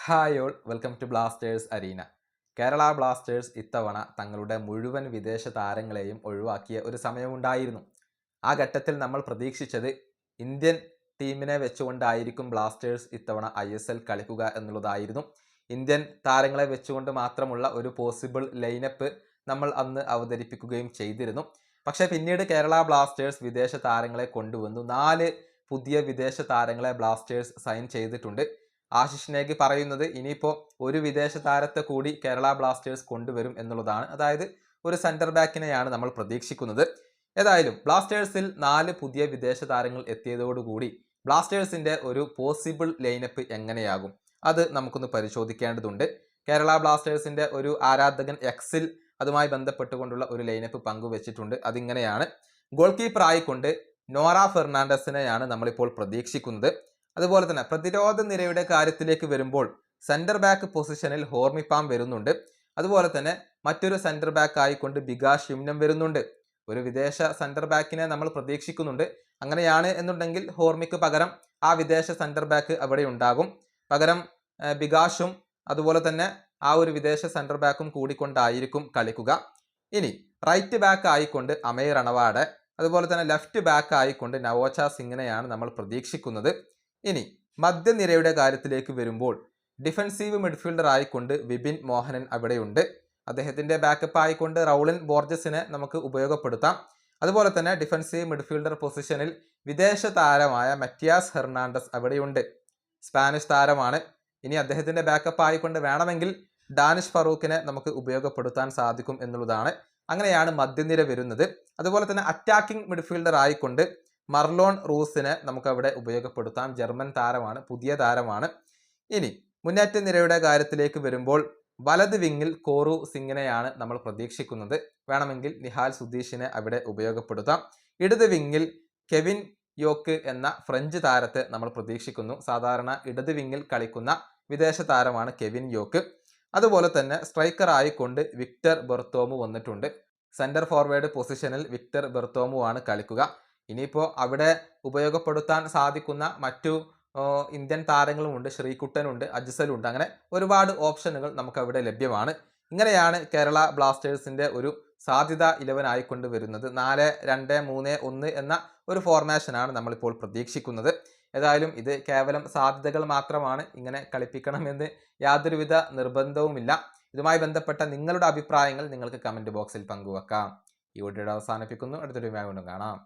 Hi all welcome to Blasters arena. Kerala Blasters ഇത്തവണ തങ്ങളുടെ മുഴുവൻ വിദേശ താരങ്ങളെയും ഒഴിവാക്കിയ ഒരു സമയമുണ്ടായിരുന്നു. ആ ഘട്ടത്തിൽ നമ്മൾ പ്രതീക്ഷിച്ചത് ഇന്ത്യൻ ടീമിനെ വെച്ചുകൊണ്ടായിരിക്കും ബ്ലാസ്റ്റേഴ്സ് ഇത്തവണ ISL കളിക്കുക എന്നുള്ളതായിരുന്നു. ഇന്ത്യൻ താരങ്ങളെ വെച്ചുകൊണ്ട് മാത്രമുള്ള ഒരു പോസിബിൾ ലൈനപ്പ് നമ്മൾ അന്ന് അവതരിപ്പിക്കുകയും ചെയ്തിരുന്നു. പക്ഷേ പിന്നീട് കേരള ബ്ലാസ്റ്റേഴ്സ് വിദേശ താരങ്ങളെ കൊണ്ടുവന്നു. 4 പുതിയ വിദേശ താരങ്ങളെ ബ്ലാസ്റ്റേഴ്സ് സൈൻ ചെയ്തിട്ടുണ്ട്. ആശിഷ് നേഗി പറയുന്നത് ഇനിയിപ്പോൾ ഒരു വിദേശ താരത്തെ കൂടി കേരള ബ്ലാസ്റ്റേഴ്സ് കൊണ്ടുവരും എന്നുള്ളതാണ്. അതായത് ഒരു സെന്റർ ബാക്കിനെയാണ് നമ്മൾ പ്രതീക്ഷിക്കുന്നത്. ഏതായാലും ബ്ലാസ്റ്റേഴ്സിൽ 4 പുതിയ വിദേശ താരങ്ങൾ എത്തിയതോടുകൂടി ബ്ലാസ്റ്റേഴ്സിന്റെ ഒരു പോസിബിൾ ലൈനപ്പ് എങ്ങനെയാകും അത് നമുക്കൊന്ന് പരിശോധിക്കേണ്ടതുണ്ട്. കേരള ബ്ലാസ്റ്റേഴ്സിന്റെ ഒരു ആരാധകൻ എക്സിൽ അതുമായി ബന്ധപ്പെട്ടുകൊണ്ടുള്ള ഒരു ലൈനപ്പ് പങ്കുവച്ചിട്ടുണ്ട്. അതിങ്ങനെയാണ്: ഗോൾ കീപ്പർ ആയിക്കൊണ്ട് നോറ ഫെർണാണ്ടസിനെയാണ് നമ്മളിപ്പോൾ പ്രതീക്ഷിക്കുന്നത്. അതുപോലെ തന്നെ പ്രതിരോധ നിരയുടെ കാര്യത്തിലേക്ക് വരുമ്പോൾ സെന്റർ ബാക്ക് പൊസിഷനിൽ ഹോർമിപ്പാം വരുന്നുണ്ട്. അതുപോലെ തന്നെ മറ്റൊരു സെന്റർ ബാക്ക് ആയിക്കൊണ്ട് ബികാഷ് ഷിംനം വരുന്നുണ്ട്. ഒരു വിദേശ സെന്റർ ബാക്കിനെ നമ്മൾ പ്രതീക്ഷിക്കുന്നുണ്ട്. അങ്ങനെയാണ് എന്നുണ്ടെങ്കിൽ ഹോർമിക്ക് പകരം ആ വിദേശ സെന്റർ ബാക്ക് അവിടെ ഉണ്ടാകും. പകരം ബികാഷും അതുപോലെ തന്നെ ആ ഒരു വിദേശ സെന്റർ ബാക്കും കൂടിക്കൊണ്ടായിരിക്കും കളിക്കുക. ഇനി റൈറ്റ് ബാക്ക് ആയിക്കൊണ്ട് അമയ് റണവാഡെ, അതുപോലെ തന്നെ ലെഫ്റ്റ് ബാക്ക് ആയിക്കൊണ്ട് നവോച്ച സിംഗിനെയാണ് നമ്മൾ പ്രതീക്ഷിക്കുന്നത്. ഇനി മധ്യനിരയുടെ കാര്യത്തിലേക്ക് വരുമ്പോൾ ഡിഫൻസീവ് മിഡ്ഫീൽഡർ ആയിക്കൊണ്ട് വിപിൻ മോഹനൻ അവിടെയുണ്ട്. അദ്ദേഹത്തിന്റെ ബാക്കപ്പ് ആയിക്കൊണ്ട് റൗളിൻ ബോർജസിനെ നമുക്ക് ഉപയോഗപ്പെടുത്താം. അതുപോലെ തന്നെ ഡിഫൻസീവ് മിഡ്ഫീൽഡർ പൊസിഷനിൽ വിദേശ താരമായ മറ്റിയാസ് ഹെർണാണ്ടസ് അവിടെയുണ്ട്. സ്പാനിഷ് താരമാണ്. ഇനി അദ്ദേഹത്തിന്റെ ബാക്കപ്പ് ആയിക്കൊണ്ട് വേണമെങ്കിൽ ഡാനിഷ് ഫറൂഖിനെ നമുക്ക് ഉപയോഗപ്പെടുത്താൻ സാധിക്കും എന്നുള്ളതാണ്. അങ്ങനെയാണ് മധ്യനിര വരുന്നത്. അതുപോലെ തന്നെ അറ്റാക്കിംഗ് മിഡ്ഫീൽഡർ ആയിക്കൊണ്ട് മർലോൺ റൂസിനെ നമുക്ക് അവിടെ ഉപയോഗപ്പെടുത്താം. ജർമ്മൻ താരമാണ്, പുതിയ താരമാണ്. ഇനി മുന്നേറ്റ നിരയുടെ കാര്യത്തിലേക്ക് വരുമ്പോൾ വലത് വിങ്ങിൽ കോറു സിംഗിനെയാണ് നമ്മൾ പ്രതീക്ഷിക്കുന്നത്. വേണമെങ്കിൽ നിഹാൽ സുധീഷിനെ അവിടെ ഉപയോഗപ്പെടുത്താം. ഇടത് വിങ്ങിൽ കെവിൻ യോക്ക് എന്ന ഫ്രഞ്ച് താരത്തെ നമ്മൾ പ്രതീക്ഷിക്കുന്നു. സാധാരണ ഇടത് വിങ്ങിൽ കളിക്കുന്ന വിദേശ താരമാണ് കെവിൻ യോക്ക്. അതുപോലെ തന്നെ സ്ട്രൈക്കർ ആയിക്കൊണ്ട് വിക്ടർ ബെർത്തോമു വന്നിട്ടുണ്ട്. സെന്റർ ഫോർവേഡ് പൊസിഷനിൽ വിക്ടർ ബെർത്തോമു ആണ് കളിക്കുക. ഇനിയിപ്പോൾ അവിടെ ഉപയോഗപ്പെടുത്താൻ സാധിക്കുന്ന മറ്റു ഇന്ത്യൻ താരങ്ങളുമുണ്ട്. ശ്രീകുട്ടനുണ്ട്, അജ്സലുണ്ട്. അങ്ങനെ ഒരുപാട് ഓപ്ഷനുകൾ നമുക്ക് അവിടെ ലഭ്യമാണ്. ഇങ്ങനെയാണ് കേരള ബ്ലാസ്റ്റേഴ്സിന്റെ ഒരു സാധ്യത 11 ആയിക്കൊണ്ട് വരുന്നത്. 4-2-3-1 എന്ന ഒരു ഫോർമേഷനാണ് നമ്മളിപ്പോൾ പ്രതീക്ഷിക്കുന്നത്. ഏതായാലും ഇത് കേവലം സാധ്യതകൾ മാത്രമാണ്. ഇങ്ങനെ കളിപ്പിക്കണമെന്ന് യാതൊരുവിധ നിർബന്ധവുമില്ല. ഇതുമായി ബന്ധപ്പെട്ട നിങ്ങളുടെ അഭിപ്രായങ്ങൾ നിങ്ങൾക്ക് കമന്റ് ബോക്സിൽ പങ്കുവെക്കാം. ഈ വീഡിയോ അവസാനിപ്പിക്കുന്നു. അടുത്തൊരു വീഡിയോ വീണ്ടും കാണാം.